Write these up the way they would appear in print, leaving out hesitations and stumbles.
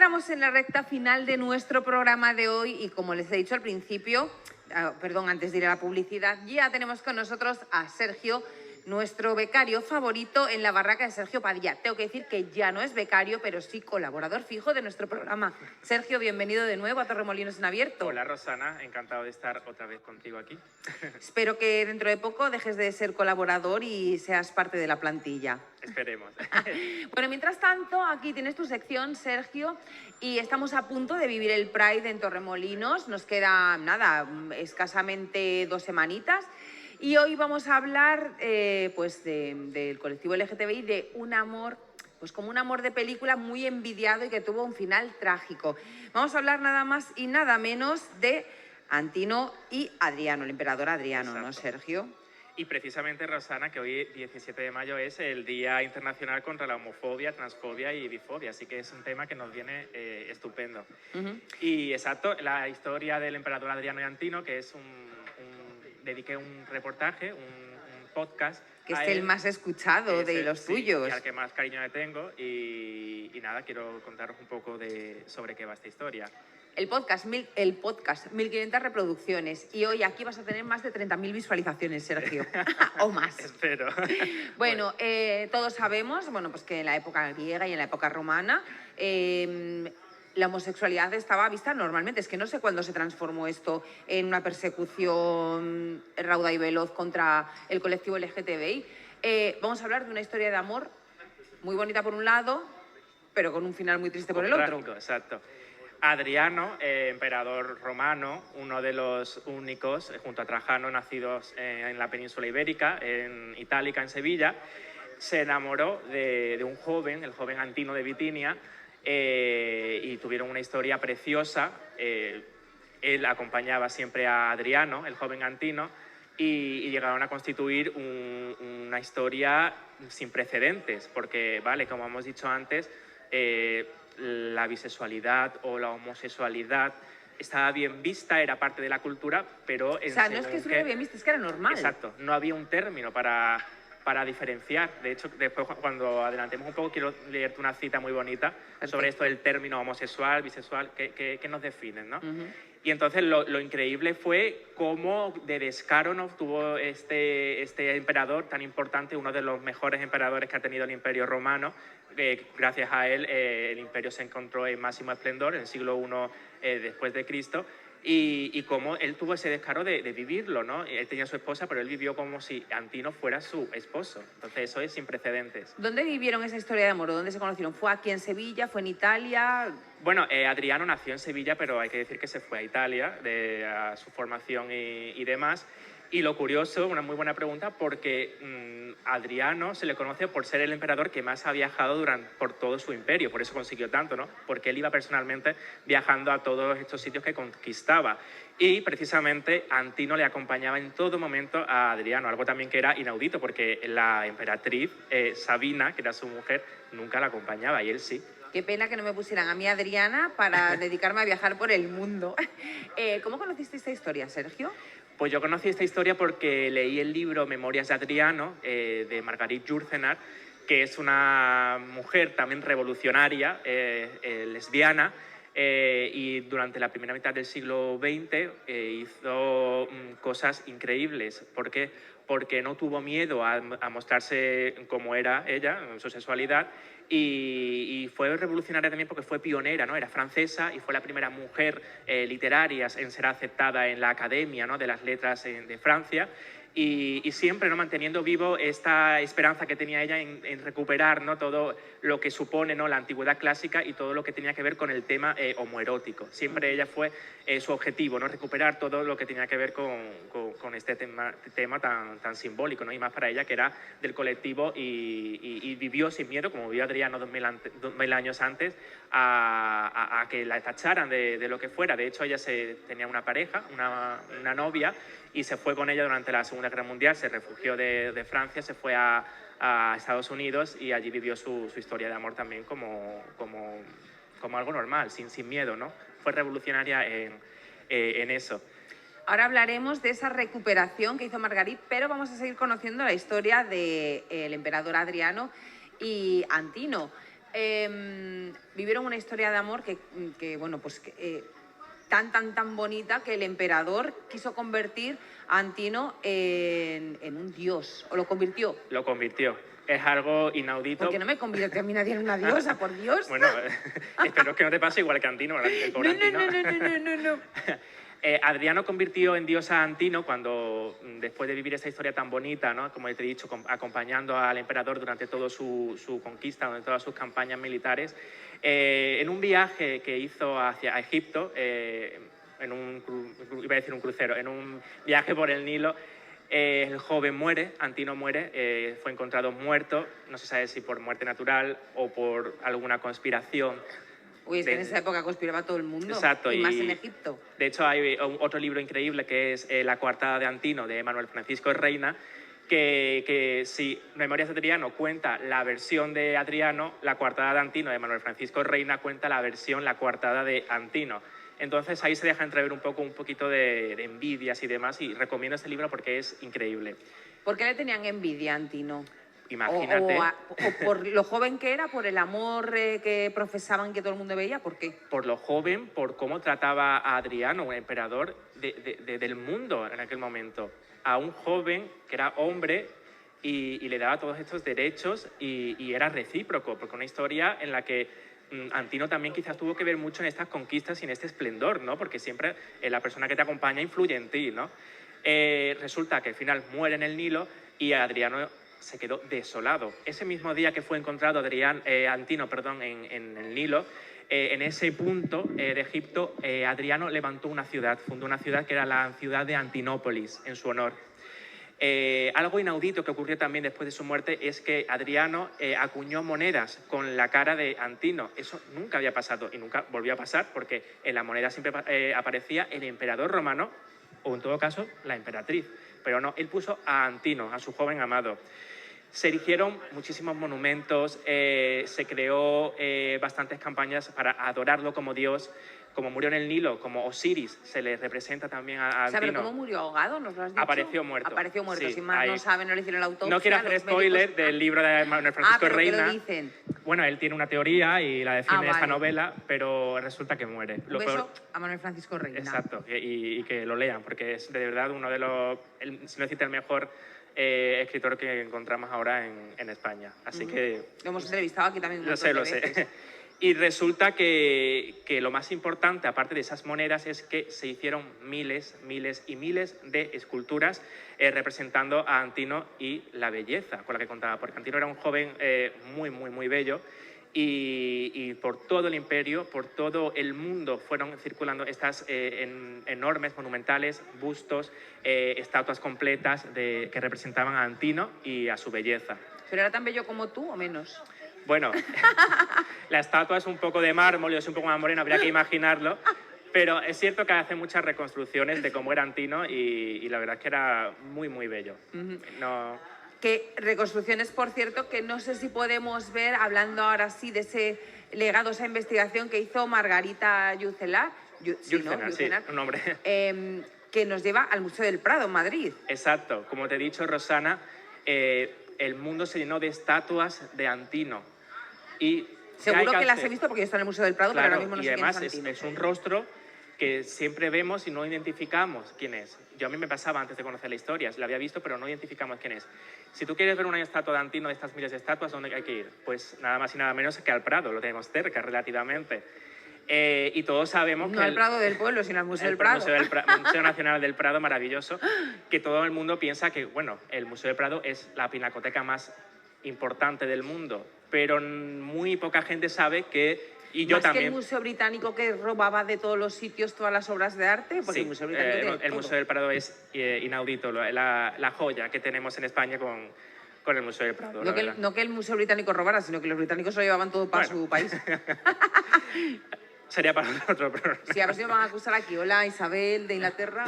entramos en la recta final de nuestro programa de hoy y como les he dicho al principio, perdón, antes de ir a la publicidad, ya tenemos con nosotros a Sergio, nuestro becario favorito en la barraca de Sergio Padilla. Tengo que decir que ya no es becario, pero sí colaborador fijo de nuestro programa. Sergio, bienvenido de nuevo a Torremolinos en Abierto. Hola Rosana, encantado de estar otra vez contigo aquí. Espero que dentro de poco dejes de ser colaborador y seas parte de la plantilla. Esperemos. Bueno, mientras tanto, aquí tienes tu sección, Sergio, y estamos a punto de vivir el Pride en Torremolinos. Nos queda, nada, escasamente 2 semanitas. Y hoy vamos a hablar pues del colectivo LGTBI, de un amor, pues como un amor de película muy envidiado y que tuvo un final trágico. Vamos a hablar nada más y nada menos de Antino y Adriano, el emperador Adriano. Exacto. ¿No, Sergio? Y precisamente, Rosana, que hoy, 17 de mayo, es el Día Internacional contra la Homofobia, Transfobia y Bifobia, así que es un tema que nos viene estupendo. Y exacto, la historia del emperador Adriano y Antino, que es dediqué un reportaje, un podcast. Que es el más escuchado de los tuyos. Y al que más cariño le tengo. Y nada, quiero contaros un poco sobre qué va esta historia. El podcast, 1.500 reproducciones. Y hoy aquí vas a tener más de 30.000 visualizaciones, Sergio. O más. Espero. Bueno, todos sabemos, bueno, pues que en la época griega y en la época romana la homosexualidad estaba vista normalmente. Es que no sé cuándo se transformó esto en una persecución rauda y veloz contra el colectivo LGTBI. Vamos a hablar de una historia de amor muy bonita por un lado, pero con un final muy triste por el otro. Exacto. Adriano, emperador romano, uno de los únicos, junto a Trajano, nacidos en la península ibérica, en Itálica, en Sevilla, se enamoró de un joven, el joven Antino de Bitinia, y tuvieron una historia preciosa. Él acompañaba siempre a Adriano, el joven Antino, y llegaron a constituir una historia sin precedentes, porque, vale, como hemos dicho antes, la bisexualidad o la homosexualidad estaba bien vista, era parte de la cultura, pero... O sea, no es que estuviera bien vista, es que era normal. Exacto, no había un término para diferenciar. De hecho, después, cuando adelantemos un poco, quiero leerte una cita muy bonita sobre esto del término homosexual, bisexual, que nos definen, ¿no? Y entonces lo increíble fue cómo de descaro nos tuvo este emperador tan importante, uno de los mejores emperadores que ha tenido el Imperio Romano. Gracias a él el imperio se encontró en máximo esplendor en el siglo I después de Cristo. Y cómo él tuvo ese descaro de vivirlo, ¿no? Él tenía a su esposa, pero él vivió como si Antino fuera su esposo. Entonces eso es sin precedentes. ¿Dónde vivieron esa historia de amor? ¿Dónde se conocieron? ¿Fue aquí en Sevilla? ¿Fue en Italia? Bueno, Adriano nació en Sevilla, pero hay que decir que se fue a Italia a su formación y demás. Y lo curioso, una muy buena pregunta, porque Adriano se le conoce por ser el emperador que más ha viajado por todo su imperio, por eso consiguió tanto, ¿no? Porque él iba personalmente viajando a todos estos sitios que conquistaba. Y precisamente Antino le acompañaba en todo momento a Adriano, algo también que era inaudito, porque la emperatriz Sabina, que era su mujer, nunca la acompañaba y él sí. Qué pena que no me pusieran a mí, Adriana, para dedicarme a viajar por el mundo. ¿Cómo conociste esta historia, Sergio? Pues yo conocí esta historia porque leí el libro Memorias de Adriano, de Marguerite Yourcenar, que es una mujer también revolucionaria, lesbiana, y durante la primera mitad del siglo XX hizo cosas increíbles. ¿Por qué? Porque no tuvo miedo a mostrarse como era ella, en su sexualidad, y fue revolucionaria también porque fue pionera, ¿no? Era francesa y fue la primera mujer literaria en ser aceptada en la Academia, ¿no?, de las Letras de Francia. Y siempre, ¿no?, manteniendo vivo esta esperanza que tenía ella en recuperar, ¿no?, todo lo que supone, ¿no?, la antigüedad clásica y todo lo que tenía que ver con el tema homoerótico. Siempre ella fue su objetivo, ¿no?, recuperar todo lo que tenía que ver con este tema tan simbólico, ¿no?, y más para ella, que era del colectivo, y vivió sin miedo, como vivió Adriano 2000 años antes, a que la tacharan de lo que fuera. De hecho, ella tenía una pareja, una novia, y se fue con ella durante la Segunda Guerra Mundial, se refugió de Francia, se fue a Estados Unidos y allí vivió su historia de amor también como algo normal, sin miedo, ¿no? Fue revolucionaria en eso. Ahora hablaremos de esa recuperación que hizo Marguerite, pero vamos a seguir conociendo la historia del emperador Adriano y Antino. vivieron una historia de amor bueno, pues tan bonita que el emperador quiso convertir a Antino en un dios, o lo convirtió. Lo convirtió. Es algo inaudito. Porque no me convierte a mí nadie en una diosa, por Dios. Bueno, espero que no te pase igual que Antino, el pobre Antino. No. Adriano convirtió en diosa a Antino cuando, después de vivir esa historia tan bonita, ¿no? Como te he dicho, acompañando al emperador durante toda su conquista, durante todas sus campañas militares, en un viaje que hizo hacia Egipto, en un crucero, en un viaje por el Nilo, el joven muere, Antino muere, fue encontrado muerto, no se sabe si por muerte natural o por alguna conspiración. Uy, es que en esa época conspiraba todo el mundo. Exacto, y más en Egipto. De hecho, hay otro libro increíble que es La coartada de Antino, de Manuel Francisco Reina, que si Memorias de Adriano cuenta la versión de Adriano, La coartada de Antino de Manuel Francisco Reina cuenta la versión La coartada de Antino. Entonces ahí se deja entrever un poquito de envidias y demás, y recomiendo este libro porque es increíble. ¿Por qué le tenían envidia a Antino? Imagínate. O por lo joven que era, por el amor que profesaban que todo el mundo veía, ¿por qué? Por lo joven, por cómo trataba a Adriano, un emperador del mundo en aquel momento. A un joven que era hombre y le daba todos estos derechos y era recíproco, porque una historia en la que Antino también quizás tuvo que ver mucho en estas conquistas y en este esplendor, ¿no? Porque siempre la persona que te acompaña influye en ti, ¿no? Resulta que al final muere en el Nilo y Adriano se quedó desolado. Ese mismo día que fue encontrado Antino en el Nilo, en ese punto de Egipto, Adriano levantó una ciudad, fundó una ciudad que era la ciudad de Antinópolis, en su honor. Algo inaudito que ocurrió también después de su muerte es que Adriano acuñó monedas con la cara de Antino. Eso nunca había pasado y nunca volvió a pasar, porque en la moneda siempre aparecía el emperador romano, o en todo caso la emperatriz. Pero no, él puso a Antino, a su joven amado. Se erigieron muchísimos monumentos, se creó bastantes campañas para adorarlo como Dios. Como murió en el Nilo, como Osiris, se le representa también a Antino. ¿Pero cómo murió? ¿Ahogado? ¿Nos lo has dicho? Apareció muerto. Apareció muerto, sí, sin más, no saben, no le hicieron la autopsia. No quiero hacer spoiler del libro de Manuel Francisco pero Reina. ¿qué lo dicen? Bueno, él tiene una teoría y la defiende en esta vale. novela, pero resulta que muere. Un beso a Manuel Francisco Reina. Exacto, y que lo lean, porque es de verdad uno de los, si no decirte el mejor escritor que encontramos ahora en España. Así que... Lo hemos entrevistado aquí también un montón de veces. Lo sé. Y resulta que lo más importante, aparte de esas monedas, es que se hicieron miles y miles de esculturas representando a Antino y la belleza con la que contaba. Porque Antino era un joven muy bello y por todo el imperio, por todo el mundo fueron circulando estas enormes, monumentales, bustos, estatuas completas que representaban a Antino y a su belleza. ¿Pero era tan bello como tú o menos? Bueno, la estatua es un poco de mármol y es un poco más morena, habría que imaginarlo, pero es cierto que hace muchas reconstrucciones de cómo era Antino y la verdad es que era muy bello. No... Que reconstrucciones, por cierto, que no sé si podemos ver, hablando ahora sí de ese legado, esa investigación que hizo Margarita Yucelar, Yucenar, sí, un nombre. Que nos lleva al Museo del Prado, en Madrid. Exacto, como te he dicho, Rosana, el mundo se llenó de estatuas de Antino. Y seguro que las he visto porque yo estoy en el Museo del Prado, claro, pero ahora mismo no sé quién es Antino. Y además es un rostro que siempre vemos y no identificamos quién es. Yo a mí me pasaba antes de conocer la historia, la había visto, pero no identificamos quién es. Si tú quieres ver una estatua de Antino, de estas miles de estatuas, ¿dónde hay que ir? Pues nada más y nada menos que al Prado, lo tenemos cerca relativamente. Y todos sabemos que... No al Prado del Pueblo, sino al Museo del Prado. Museo Nacional del Prado, maravilloso, que todo el mundo piensa que, bueno, el Museo del Prado es la pinacoteca más importante del mundo, pero muy poca gente sabe que... Y yo más también. Que el Museo Británico, que robaba de todos los sitios todas las obras de arte, porque sí, el Museo Británico el Museo del Prado es inaudito, la joya que tenemos en España con el Museo del Prado. No que el Museo Británico robara, sino que los británicos lo llevaban todo para su país. Sería para otro programa. Sí, a ver si me van a acusar aquí. Hola, Isabel, de Inglaterra.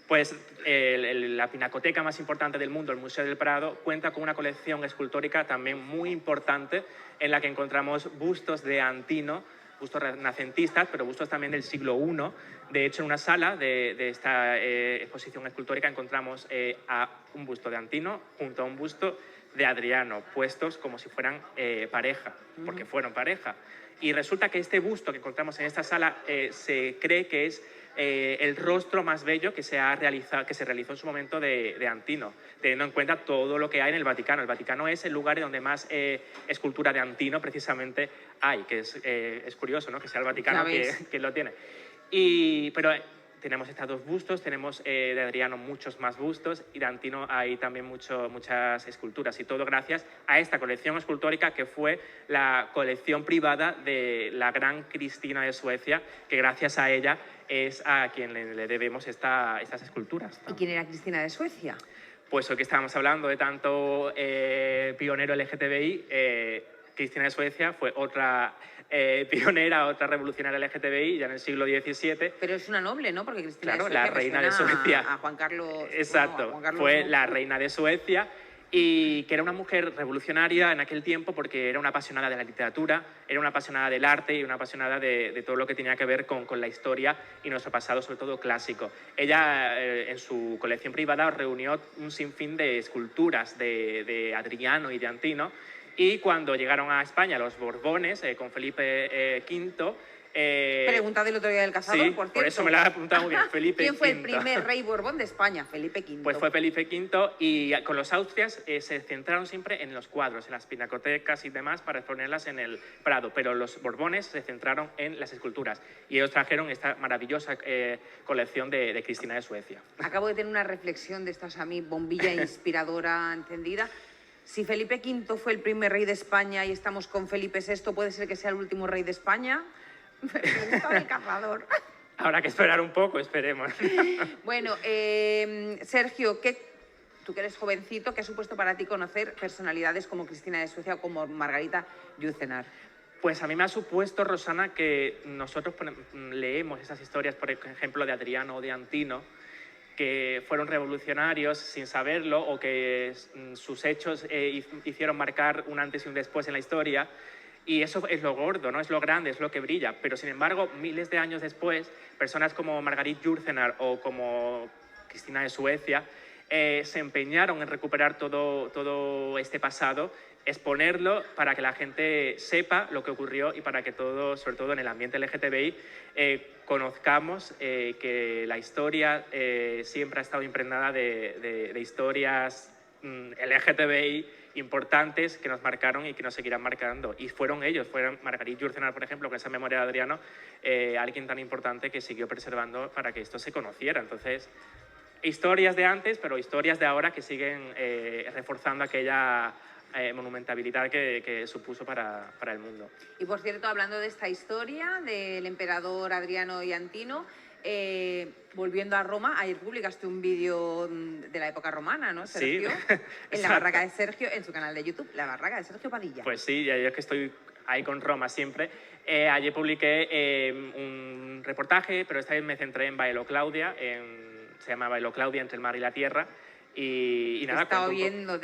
Pues la pinacoteca más importante del mundo, el Museo del Prado, cuenta con una colección escultórica también muy importante en la que encontramos bustos de Antino bustos renacentistas, pero bustos también del siglo I. De hecho, en una sala de esta exposición escultórica encontramos a un busto de Antino junto a un busto de Adriano, puestos como si fueran pareja, porque fueron pareja. Y resulta que este busto que encontramos en esta sala se cree que es el rostro más bello que se realizó en su momento de Antino, teniendo en cuenta todo lo que hay en el Vaticano. El Vaticano es el lugar donde más escultura de Antino precisamente hay, que es curioso, ¿no?, que sea el Vaticano que lo tiene. Pero tenemos estos dos bustos, tenemos de Adriano muchos más bustos y de Antino hay también muchas esculturas, y todo gracias a esta colección escultórica que fue la colección privada de la gran Cristina de Suecia, que gracias a ella es a quien le debemos estas esculturas, ¿no? ¿Y quién era Cristina de Suecia? Pues hoy que estábamos hablando de tanto pionero LGTBI, Cristina de Suecia fue otra pionera, otra revolucionaria LGTBI ya en el siglo XVII. Pero es una noble, ¿no? Porque Cristina claro, de Suecia la reina de Suecia. A Juan Carlos. Exacto, no, a Juan Carlos fue no. la reina de Suecia, y que era una mujer revolucionaria en aquel tiempo porque era una apasionada de la literatura, era una apasionada del arte y una apasionada de todo lo que tenía que ver con la historia y nuestro pasado, sobre todo clásico. Ella, en su colección privada, reunió un sinfín de esculturas de Adriano y de Antino, y cuando llegaron a España los Borbones, con Felipe V... Pregunta del otro día del Cazador, sí, por cierto. por eso me la has apuntado muy bien, Felipe ¿Quién fue V. el primer rey Borbón de España? Felipe V. Pues fue Felipe V, y con los Austrias se centraron siempre en los cuadros, en las pinacotecas y demás para exponerlas en el Prado, pero los Borbones se centraron en las esculturas y ellos trajeron esta maravillosa colección de Cristina de Suecia. Acabo de tener una reflexión de estas a mí, bombilla inspiradora encendida. Si Felipe V fue el primer rey de España y estamos con Felipe VI, ¿puede ser que sea el último rey de España? Pregunta del Cazador. Habrá que esperar un poco, esperemos. Bueno, Sergio, tú que eres jovencito, ¿qué ha supuesto para ti conocer personalidades como Cristina de Suecia o como Margarita Yourcenar? Pues a mí me ha supuesto, Rosana, que nosotros leemos esas historias, por ejemplo, de Adriano o de Antino, que fueron revolucionarios sin saberlo, o que sus hechos hicieron marcar un antes y un después en la historia. Y eso es lo gordo, ¿no? Es lo grande, es lo que brilla. Pero, sin embargo, miles de años después, personas como Margarita Yourcenar o como Cristina de Suecia se empeñaron en recuperar todo este pasado, exponerlo para que la gente sepa lo que ocurrió y para que todos, sobre todo en el ambiente LGTBI, conozcamos que la historia siempre ha estado impregnada de historias LGTBI importantes que nos marcaron y que nos seguirán marcando. Y fueron Margarita Yourcenar, por ejemplo, con esa memoria de Adriano, alguien tan importante que siguió preservando para que esto se conociera. Entonces, historias de antes, pero historias de ahora que siguen reforzando aquella monumentabilidad que supuso para el mundo. Y, por cierto, hablando de esta historia del emperador Adriano y Antino, volviendo a Roma, ayer publicaste un vídeo de la época romana, ¿no, Sergio? Sí. En la barraca de Sergio, en su canal de YouTube, la barraca de Sergio Padilla. Pues sí, yo es que estoy ahí con Roma siempre. Ayer publiqué un reportaje, pero esta vez me centré en Baelo Claudia, se llama Baelo Claudia, entre el mar y la tierra. Y nada, te he estado viendo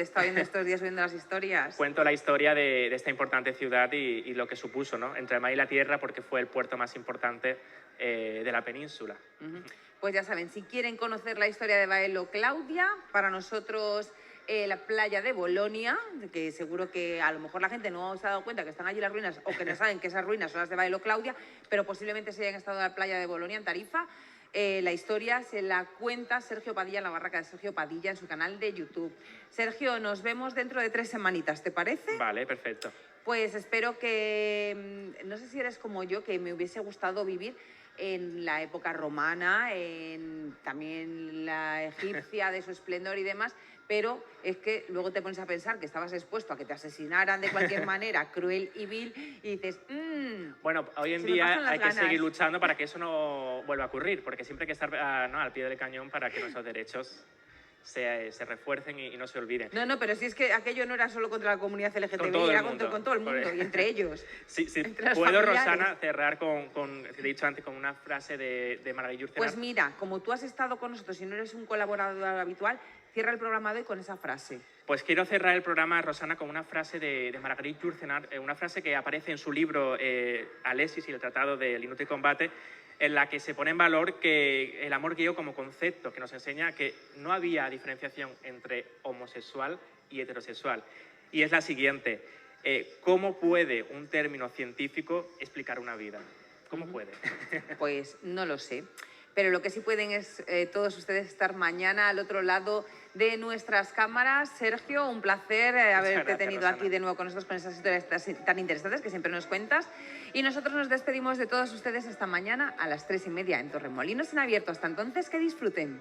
estos días viendo las historias. Cuento la historia de esta importante ciudad y lo que supuso, ¿no?, entre el mar y la tierra, porque fue el puerto más importante de la península. Pues ya saben, si quieren conocer la historia de Baelo Claudia, para nosotros la playa de Bolonia, que seguro que a lo mejor la gente no se ha dado cuenta que están allí las ruinas, o que no saben que esas ruinas son las de Baelo Claudia, pero posiblemente se hayan estado en la playa de Bolonia, en Tarifa. La historia se la cuenta Sergio Padilla en la barraca de Sergio Padilla en su canal de YouTube. Sergio, nos vemos dentro de 3 semanitas, ¿te parece? Vale, perfecto. Pues espero que, no sé si eres como yo, que me hubiese gustado vivir en la época romana, también la egipcia de su esplendor y demás, pero es que luego te pones a pensar que estabas expuesto a que te asesinaran de cualquier manera, cruel y vil, y dices, bueno, hoy en día hay que seguir luchando para que eso no vuelva a ocurrir, porque siempre hay que estar al pie del cañón para que nuestros derechos se refuercen y no se olviden. No, pero si es que aquello no era solo contra la comunidad LGTBI, Con todo el era mundo. con todo el mundo, y entre ellos. Sí, entre los puedo, familiares. Rosana, cerrar te he dicho antes, con una frase de Margarit Jursenar. Pues mira, como tú has estado con nosotros y no eres un colaborador habitual, cierra el programa de hoy con esa frase. Pues quiero cerrar el programa, Rosana, con una frase de Margarit Jursenar, una frase que aparece en su libro Alexis y el Tratado del Inútil Combate, en la que se pone en valor que el amor gay como concepto, que nos enseña que no había diferenciación entre homosexual y heterosexual. Y es la siguiente: ¿cómo puede un término científico explicar una vida? ¿Cómo puede? Pues no lo sé. Pero lo que sí pueden es todos ustedes estar mañana al otro lado de nuestras cámaras. Sergio, un placer haberte gracias, tenido Rosana. aquí de nuevo con nosotros con esas historias tan interesantes que siempre nos cuentas. Y nosotros nos despedimos de todos ustedes hasta mañana a las 3:30 en Torremolinos en abierto. Hasta entonces, que disfruten.